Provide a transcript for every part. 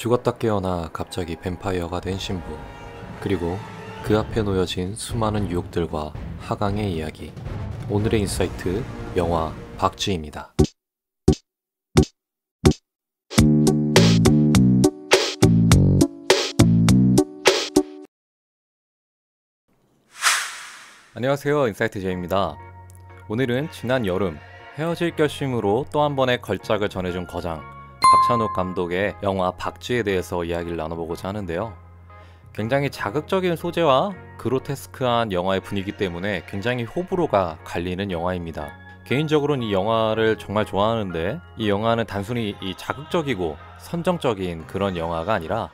죽었다 깨어나 갑자기 뱀파이어가 된 신부, 그리고 그 앞에 놓여진 수많은 유혹들과 하강의 이야기. 오늘의 인사이트, 영화 박쥐입니다. 안녕하세요, 인사이트 제이입니다. 오늘은 지난 여름 헤어질 결심으로 또 한 번의 걸작을 전해준 거장 박찬욱 감독의 영화 박쥐에 대해서 이야기를 나눠보고자 하는데요. 굉장히 자극적인 소재와 그로테스크한 영화의 분위기 때문에 굉장히 호불호가 갈리는 영화입니다. 개인적으로는 이 영화를 정말 좋아하는데, 이 영화는 단순히 자극적이고 선정적인 그런 영화가 아니라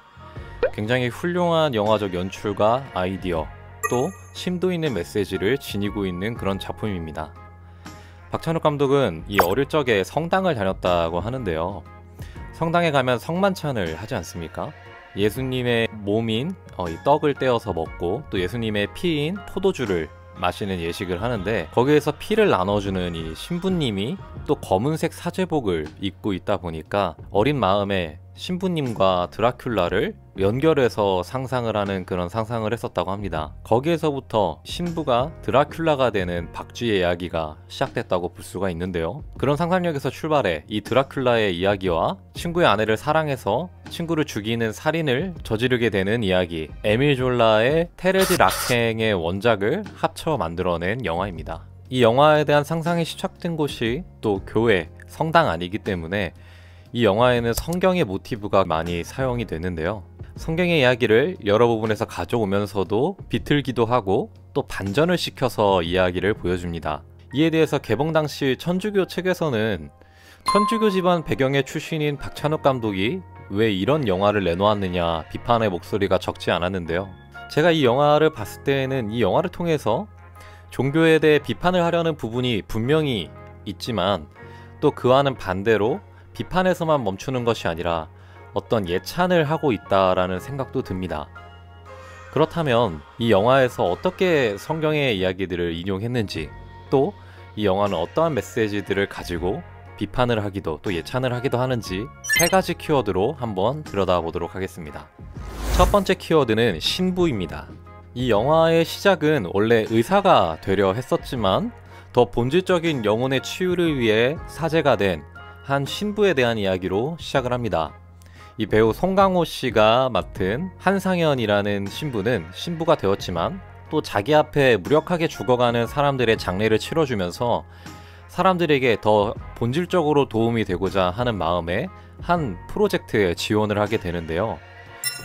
굉장히 훌륭한 영화적 연출과 아이디어, 또 심도 있는 메시지를 지니고 있는 그런 작품입니다. 박찬욱 감독은 이 어릴 적에 성당을 다녔다고 하는데요. 성당에 가면 성만찬을 하지 않습니까? 예수님의 몸인 이 떡을 떼어서 먹고 또 예수님의 피인 포도주를 마시는 예식을 하는데, 거기에서 피를 나눠주는 이 신부님이 또 검은색 사제복을 입고 있다 보니까 어린 마음에 신부님과 드라큘라를 연결해서 상상을 하는 그런 상상을 했었다고 합니다. 거기에서부터 신부가 드라큘라가 되는 박쥐의 이야기가 시작됐다고 볼 수가 있는데요. 그런 상상력에서 출발해 이 드라큘라의 이야기와 친구의 아내를 사랑해서 친구를 죽이는 살인을 저지르게 되는 이야기, 에밀 졸라의 테레지 락행의 원작을 합쳐 만들어낸 영화입니다. 이 영화에 대한 상상이 시작된 곳이 또 교회, 성당 아니기 때문에 이 영화에는 성경의 모티브가 많이 사용이 되는데요. 성경의 이야기를 여러 부분에서 가져오면서도 비틀기도 하고 또 반전을 시켜서 이야기를 보여줍니다. 이에 대해서 개봉 당시 천주교 측에서는 천주교 집안 배경의 출신인 박찬욱 감독이 왜 이런 영화를 내놓았느냐 비판의 목소리가 적지 않았는데요. 제가 이 영화를 봤을 때에는 이 영화를 통해서 종교에 대해 비판을 하려는 부분이 분명히 있지만, 또 그와는 반대로 비판에서만 멈추는 것이 아니라 어떤 예찬을 하고 있다라는 생각도 듭니다. 그렇다면 이 영화에서 어떻게 성경의 이야기들을 인용했는지, 또 이 영화는 어떠한 메시지들을 가지고 비판을 하기도 또 예찬을 하기도 하는지 세 가지 키워드로 한번 들여다보도록 하겠습니다. 첫 번째 키워드는 신부입니다. 이 영화의 시작은 원래 의사가 되려 했었지만 더 본질적인 영혼의 치유를 위해 사제가 된 한 신부에 대한 이야기로 시작을 합니다. 이 배우 송강호 씨가 맡은 한상현이라는 신부는 신부가 되었지만 또 자기 앞에 무력하게 죽어가는 사람들의 장례를 치러주면서 사람들에게 더 본질적으로 도움이 되고자 하는 마음에 한 프로젝트에 지원을 하게 되는데요.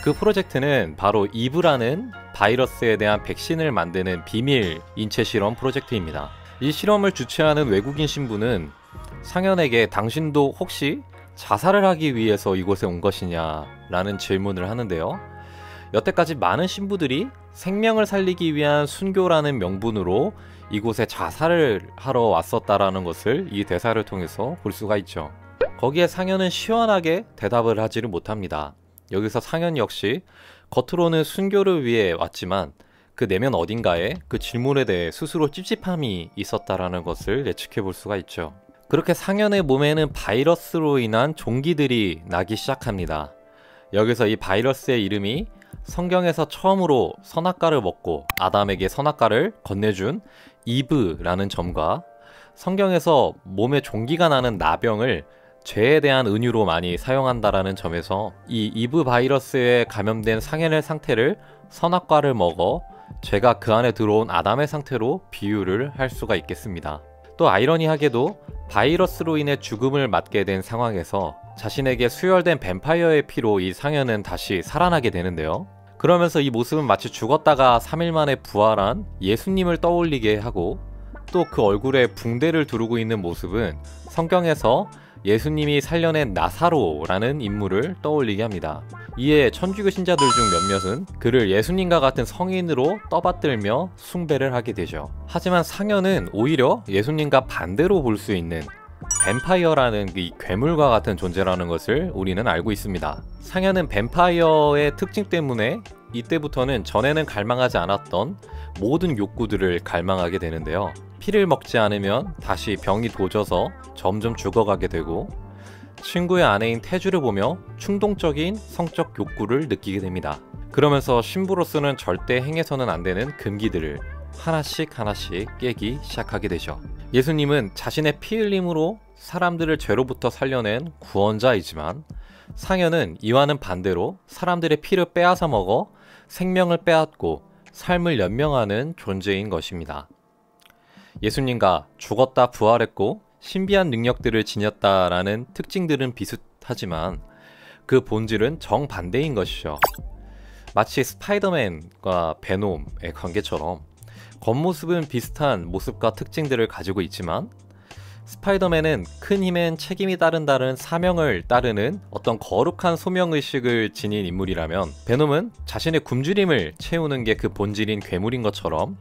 그 프로젝트는 바로 이브라는 바이러스에 대한 백신을 만드는 비밀 인체 실험 프로젝트입니다. 이 실험을 주최하는 외국인 신부는 상현에게 당신도 혹시 자살을 하기 위해서 이곳에 온 것이냐 라는 질문을 하는데요. 여태까지 많은 신부들이 생명을 살리기 위한 순교라는 명분으로 이곳에 자살을 하러 왔었다라는 것을 이 대사를 통해서 볼 수가 있죠. 거기에 상현은 시원하게 대답을 하지를 못합니다. 여기서 상현 역시 겉으로는 순교를 위해 왔지만 그 내면 어딘가에 그 질문에 대해 스스로 찝찝함이 있었다라는 것을 예측해 볼 수가 있죠. 그렇게 상현의 몸에는 바이러스로 인한 종기들이 나기 시작합니다. 여기서 이 바이러스의 이름이 성경에서 처음으로 선악과를 먹고 아담에게 선악과를 건네준 이브라는 점과 성경에서 몸에 종기가 나는 나병을 죄에 대한 은유로 많이 사용한다라는 점에서 이 이브 바이러스에 감염된 상현의 상태를 선악과를 먹어 죄가 그 안에 들어온 아담의 상태로 비유를 할 수가 있겠습니다. 또 아이러니하게도 바이러스로 인해 죽음을 맞게 된 상황에서 자신에게 수혈된 뱀파이어의 피로 이 상현은 다시 살아나게 되는데요. 그러면서 이 모습은 마치 죽었다가 3일 만에 부활한 예수님을 떠올리게 하고, 또 그 얼굴에 붕대를 두르고 있는 모습은 성경에서 예수님이 살려낸 나사로라는 인물을 떠올리게 합니다. 이에 천주교 신자들 중 몇몇은 그를 예수님과 같은 성인으로 떠받들며 숭배를 하게 되죠. 하지만 상현은 오히려 예수님과 반대로 볼 수 있는 뱀파이어라는 이 괴물과 같은 존재라는 것을 우리는 알고 있습니다. 상현은 뱀파이어의 특징 때문에 이때부터는 전에는 갈망하지 않았던 모든 욕구들을 갈망하게 되는데요. 피를 먹지 않으면 다시 병이 도져서 점점 죽어가게 되고, 친구의 아내인 태주를 보며 충동적인 성적 욕구를 느끼게 됩니다. 그러면서 신부로서는 절대 행해서는 안 되는 금기들을 하나씩 깨기 시작하게 되죠. 예수님은 자신의 피 흘림으로 사람들을 죄로부터 살려낸 구원자이지만 상현은 이와는 반대로 사람들의 피를 빼앗아 먹어 생명을 빼앗고 삶을 연명하는 존재인 것입니다. 예수님과 죽었다 부활했고 신비한 능력들을 지녔다라는 특징들은 비슷하지만 그 본질은 정반대인 것이죠. 마치 스파이더맨과 베놈의 관계처럼 겉모습은 비슷한 모습과 특징들을 가지고 있지만 스파이더맨은 큰 힘엔 책임이 따른다는 사명을 따르는 어떤 거룩한 소명의식을 지닌 인물이라면 베놈은 자신의 굶주림을 채우는 게 그 본질인 괴물인 것처럼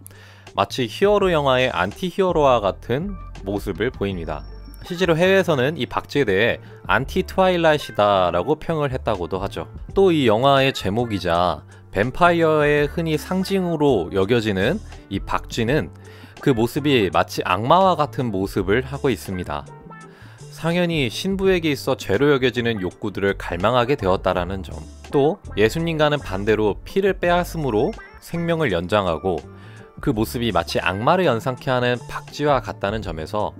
마치 히어로 영화의 안티 히어로와 같은 모습을 보입니다. 실제로 해외에서는 이 박쥐에 대해 안티 트와일라이트이다 라고 평을 했다고도 하죠. 또 이 영화의 제목이자 뱀파이어의 흔히 상징으로 여겨지는 이 박쥐는 그 모습이 마치 악마와 같은 모습을 하고 있습니다. 상현이 신부에게 있어 죄로 여겨지는 욕구들을 갈망하게 되었다라는 점, 또 예수님과는 반대로 피를 빼앗음으로 생명을 연장하고 그 모습이 마치 악마를 연상케 하는 박쥐와 같다는 점에서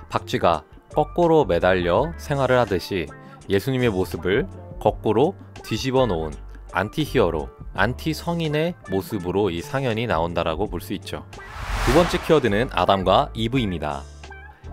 박쥐가 거꾸로 매달려 생활을 하듯이 예수님의 모습을 거꾸로 뒤집어 놓은 안티 히어로, 안티 성인의 모습으로 이 상현이 나온다라고 볼 수 있죠. 두 번째 키워드는 아담과 이브입니다.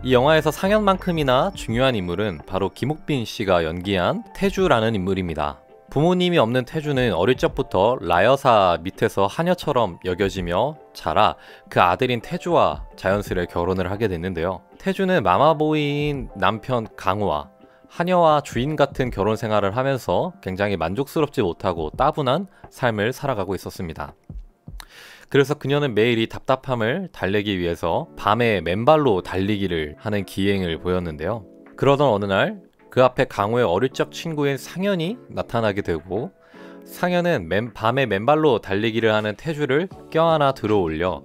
이 영화에서 상현만큼이나 중요한 인물은 바로 김옥빈 씨가 연기한 태주라는 인물입니다. 부모님이 없는 태주는 어릴 적부터 라여사 밑에서 하녀처럼 여겨지며 자라 그 아들인 태주와 자연스레 결혼을 하게 됐는데요. 태주는 마마보이인 남편 강우와 하녀와 주인 같은 결혼 생활을 하면서 굉장히 만족스럽지 못하고 따분한 삶을 살아가고 있었습니다. 그래서 그녀는 매일 이 답답함을 달래기 위해서 밤에 맨발로 달리기를 하는 기행을 보였는데요. 그러던 어느 날 그 앞에 강우의 어릴 적 친구인 상현이 나타나게 되고 상현은 밤에 맨발로 달리기를 하는 태주를 껴안아 들어올려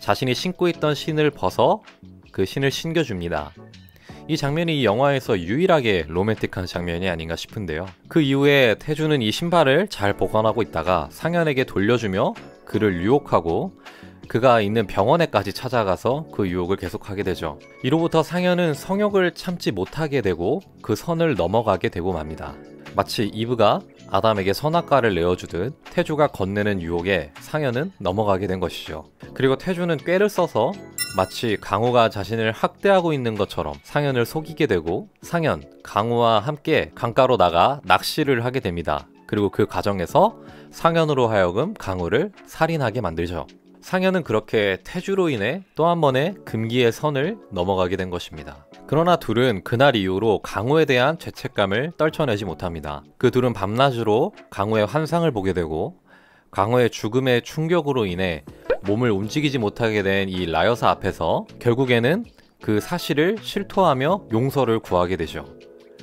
자신이 신고 있던 신을 벗어 그 신을 신겨줍니다. 이 장면이 이 영화에서 유일하게 로맨틱한 장면이 아닌가 싶은데요. 그 이후에 태주는 이 신발을 잘 보관하고 있다가 상현에게 돌려주며 그를 유혹하고 그가 있는 병원에까지 찾아가서 그 유혹을 계속하게 되죠. 이로부터 상현은 성욕을 참지 못하게 되고 그 선을 넘어가게 되고 맙니다. 마치 이브가 아담에게 선악과를 내어주듯 태주가 건네는 유혹에 상현은 넘어가게 된 것이죠. 그리고 태주는 꾀를 써서 마치 강우가 자신을 학대하고 있는 것처럼 상현을 속이게 되고 상현, 강우와 함께 강가로 나가 낚시를 하게 됩니다. 그리고 그 과정에서 상현으로 하여금 강우를 살인하게 만들죠. 상현은 그렇게 태주로 인해 또 한 번의 금기의 선을 넘어가게 된 것입니다. 그러나 둘은 그날 이후로 강우에 대한 죄책감을 떨쳐내지 못합니다. 그 둘은 밤낮으로 강우의 환상을 보게 되고 강우의 죽음의 충격으로 인해 몸을 움직이지 못하게 된 이 라여사 앞에서 결국에는 그 사실을 실토하며 용서를 구하게 되죠.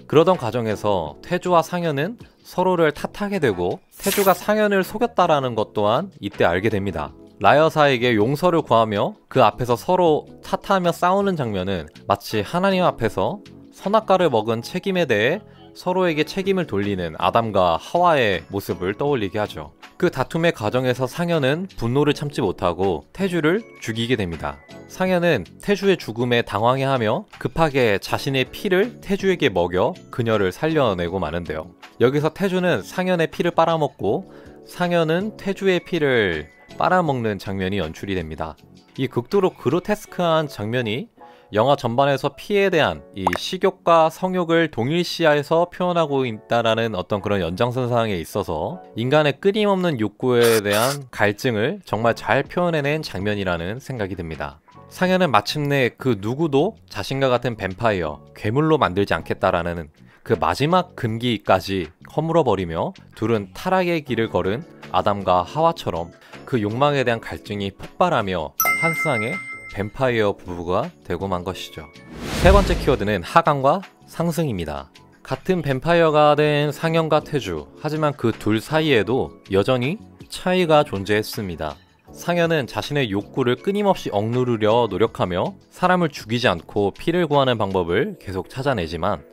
그러던 과정에서 태주와 상현은 서로를 탓하게 되고 태주가 상현을 속였다라는 것 또한 이때 알게 됩니다. 라여사에게 용서를 구하며 그 앞에서 서로 탓하며 싸우는 장면은 마치 하나님 앞에서 선악과를 먹은 책임에 대해 서로에게 책임을 돌리는 아담과 하와의 모습을 떠올리게 하죠. 그 다툼의 과정에서 상현은 분노를 참지 못하고 태주를 죽이게 됩니다. 상현은 태주의 죽음에 당황해하며 급하게 자신의 피를 태주에게 먹여 그녀를 살려내고 마는데요. 여기서 태주는 상현의 피를 빨아먹고 상현은 태주의 피를 빨아먹는 장면이 연출이 됩니다. 이 극도로 그로테스크한 장면이 영화 전반에서 피에 대한 이 식욕과 성욕을 동일시해서 표현하고 있다라는 어떤 그런 연장선상에 있어서 인간의 끊임없는 욕구에 대한 갈증을 정말 잘 표현해낸 장면이라는 생각이 듭니다. 상현은 마침내 그 누구도 자신과 같은 뱀파이어, 괴물로 만들지 않겠다라는 그 마지막 금기까지 허물어버리며 둘은 타락의 길을 걸은 아담과 하와처럼 그 욕망에 대한 갈증이 폭발하며 한 쌍의 뱀파이어 부부가 되고 만 것이죠. 세 번째 키워드는 하강과 상승입니다. 같은 뱀파이어가 된 상현과 태주, 하지만 그 둘 사이에도 여전히 차이가 존재했습니다. 상현은 자신의 욕구를 끊임없이 억누르려 노력하며 사람을 죽이지 않고 피를 구하는 방법을 계속 찾아내지만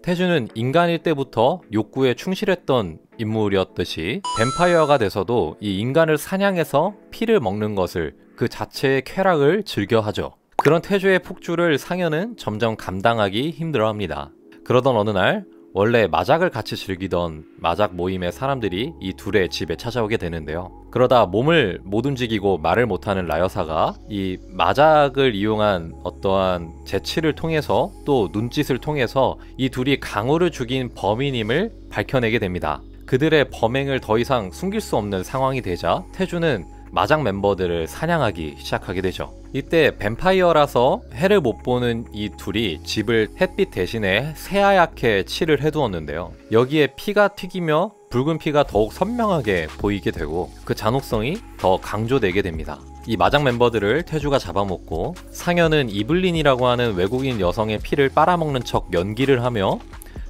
태주는 인간일 때부터 욕구에 충실했던 인물이었듯이 뱀파이어가 돼서도 이 인간을 사냥해서 피를 먹는 것을 그 자체의 쾌락을 즐겨하죠. 그런 태주의 폭주를 상현은 점점 감당하기 힘들어합니다. 그러던 어느 날 원래 마작을 같이 즐기던 마작 모임의 사람들이 이 둘의 집에 찾아오게 되는데요. 그러다 몸을 못 움직이고 말을 못하는 라여사가 이 마작을 이용한 어떠한 재치를 통해서 또 눈짓을 통해서 이 둘이 강호를 죽인 범인임을 밝혀내게 됩니다. 그들의 범행을 더 이상 숨길 수 없는 상황이 되자 태주는 마작 멤버들을 사냥하기 시작하게 되죠. 이때 뱀파이어라서 해를 못 보는 이 둘이 집을 햇빛 대신에 새하얗게 칠을 해두었는데요. 여기에 피가 튀기며 붉은 피가 더욱 선명하게 보이게 되고 그 잔혹성이 더 강조되게 됩니다. 이 마작 멤버들을 태주가 잡아먹고 상현은 이블린이라고 하는 외국인 여성의 피를 빨아먹는 척 연기를 하며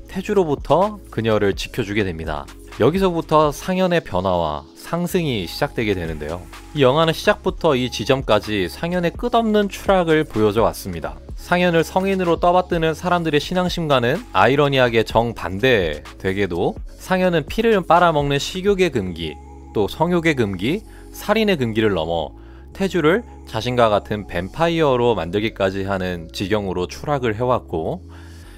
태주로부터 그녀를 지켜주게 됩니다. 여기서부터 상현의 변화와 상승이 시작되게 되는데요. 이 영화는 시작부터 이 지점까지 상현의 끝없는 추락을 보여줘 왔습니다. 상현을 성인으로 떠받드는 사람들의 신앙심과는 아이러니하게 정반대되게도 상현은 피를 빨아먹는 식욕의 금기, 또 성욕의 금기, 살인의 금기를 넘어 태주를 자신과 같은 뱀파이어로 만들기까지 하는 지경으로 추락을 해왔고,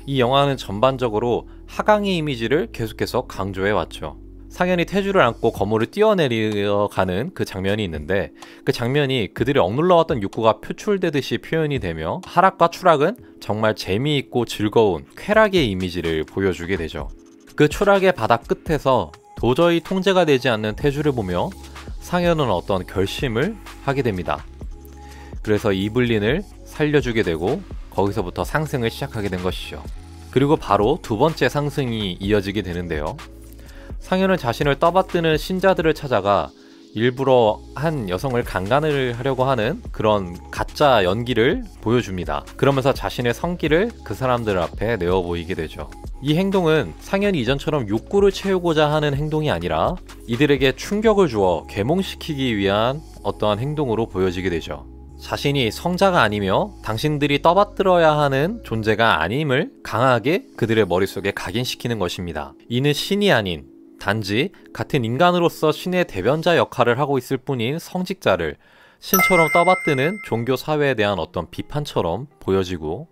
이 영화는 전반적으로 하강의 이미지를 계속해서 강조해왔죠. 상현이 태주를 안고 건물을 뛰어내려가는 그 장면이 있는데 그 장면이 그들의 억눌러왔던 욕구가 표출되듯이 표현이 되며 하락과 추락은 정말 재미있고 즐거운 쾌락의 이미지를 보여주게 되죠. 그 추락의 바닥 끝에서 도저히 통제가 되지 않는 태주를 보며 상현은 어떤 결심을 하게 됩니다. 그래서 이블린을 살려주게 되고 거기서부터 상승을 시작하게 된 것이죠. 그리고 바로 두 번째 상승이 이어지게 되는데요. 상현은 자신을 떠받드는 신자들을 찾아가 일부러 한 여성을 강간을 하려고 하는 그런 가짜 연기를 보여줍니다. 그러면서 자신의 성기를 그 사람들 앞에 내어 보이게 되죠. 이 행동은 상현이 이전처럼 욕구를 채우고자 하는 행동이 아니라 이들에게 충격을 주어 계몽시키기 위한 어떠한 행동으로 보여지게 되죠. 자신이 성자가 아니며 당신들이 떠받들어야 하는 존재가 아님을 강하게 그들의 머릿속에 각인시키는 것입니다. 이는 신이 아닌 단지 같은 인간으로서 신의 대변자 역할을 하고 있을 뿐인 성직자를 신처럼 떠받드는 종교 사회에 대한 어떤 비판처럼 보여지고,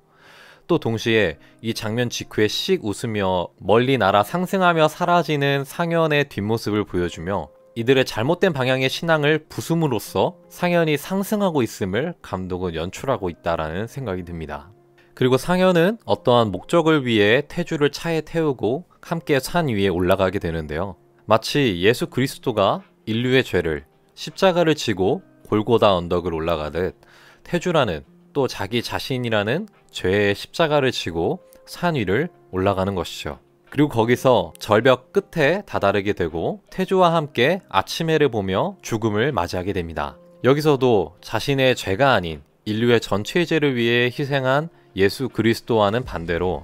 또 동시에 이 장면 직후에 씩 웃으며 멀리 날아 상승하며 사라지는 상현의 뒷모습을 보여주며 이들의 잘못된 방향의 신앙을 부숨으로써 상현이 상승하고 있음을 감독은 연출하고 있다라는 생각이 듭니다. 그리고 상현은 어떠한 목적을 위해 태주를 차에 태우고 함께 산 위에 올라가게 되는데요. 마치 예수 그리스도가 인류의 죄를 십자가를 지고 골고다 언덕을 올라가듯 태주라는 또 자기 자신이라는 죄의 십자가를 지고 산 위를 올라가는 것이죠. 그리고 거기서 절벽 끝에 다다르게 되고 태주와 함께 아침해를 보며 죽음을 맞이하게 됩니다. 여기서도 자신의 죄가 아닌 인류의 전체의 죄를 위해 희생한 예수 그리스도와는 반대로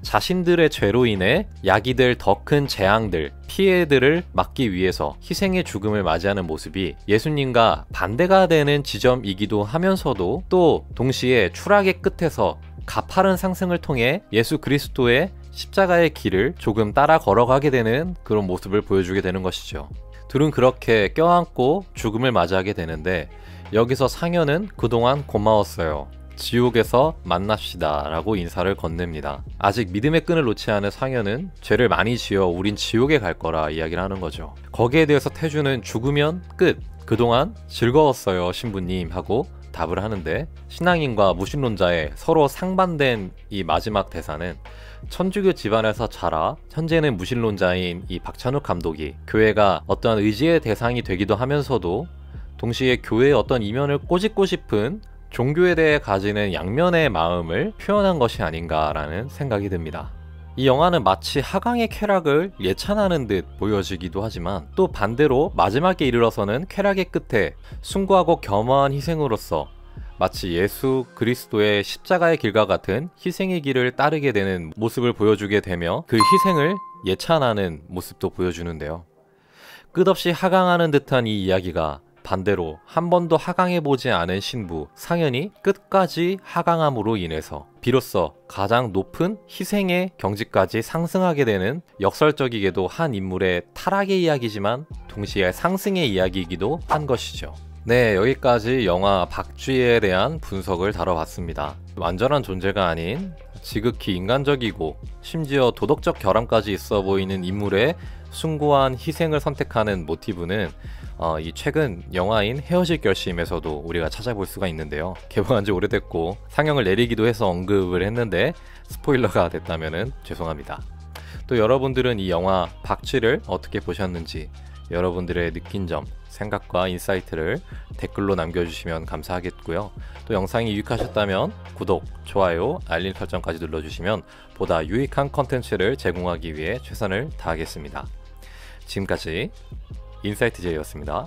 자신들의 죄로 인해 야기될 더 큰 재앙들, 피해들을 막기 위해서 희생의 죽음을 맞이하는 모습이 예수님과 반대가 되는 지점이기도 하면서도 또 동시에 추락의 끝에서 가파른 상승을 통해 예수 그리스도의 십자가의 길을 조금 따라 걸어가게 되는 그런 모습을 보여주게 되는 것이죠. 둘은 그렇게 껴안고 죽음을 맞이하게 되는데 여기서 상현은 그동안 고마웠어요. 지옥에서 만납시다 라고 인사를 건넵니다. 아직 믿음의 끈을 놓지 않은 상현은 죄를 많이 지어 우린 지옥에 갈 거라 이야기를 하는 거죠. 거기에 대해서 태주는 죽으면 끝, 그동안 즐거웠어요 신부님 하고 답을 하는데, 신앙인과 무신론자의 서로 상반된 이 마지막 대사는 천주교 집안에서 자라 현재는 무신론자인 이 박찬욱 감독이 교회가 어떠한 의지의 대상이 되기도 하면서도 동시에 교회의 어떤 이면을 꼬집고 싶은 종교에 대해 가지는 양면의 마음을 표현한 것이 아닌가라는 생각이 듭니다. 이 영화는 마치 하강의 쾌락을 예찬하는 듯 보여지기도 하지만 또 반대로 마지막에 이르러서는 쾌락의 끝에 숭고하고 겸허한 희생으로서 마치 예수 그리스도의 십자가의 길과 같은 희생의 길을 따르게 되는 모습을 보여주게 되며 그 희생을 예찬하는 모습도 보여주는데요. 끝없이 하강하는 듯한 이 이야기가 반대로 한 번도 하강해보지 않은 신부 상현이 끝까지 하강함으로 인해서 비로소 가장 높은 희생의 경지까지 상승하게 되는 역설적이게도 한 인물의 타락의 이야기지만 동시에 상승의 이야기이기도 한 것이죠. 네, 여기까지 영화 박쥐에 대한 분석을 다뤄봤습니다. 완전한 존재가 아닌 지극히 인간적이고 심지어 도덕적 결함까지 있어 보이는 인물의 숭고한 희생을 선택하는 모티브는 이 최근 영화인 헤어질 결심에서도 우리가 찾아볼 수가 있는데요. 개봉한 지 오래됐고 상영을 내리기도 해서 언급을 했는데 스포일러가 됐다면 죄송합니다. 또 여러분들은 이 영화 박쥐를 어떻게 보셨는지 여러분들의 느낀 점, 생각과 인사이트를 댓글로 남겨주시면 감사하겠고요. 또 영상이 유익하셨다면 구독, 좋아요, 알림 설정까지 눌러주시면 보다 유익한 컨텐츠를 제공하기 위해 최선을 다하겠습니다. 지금까지 인사이트 J였습니다.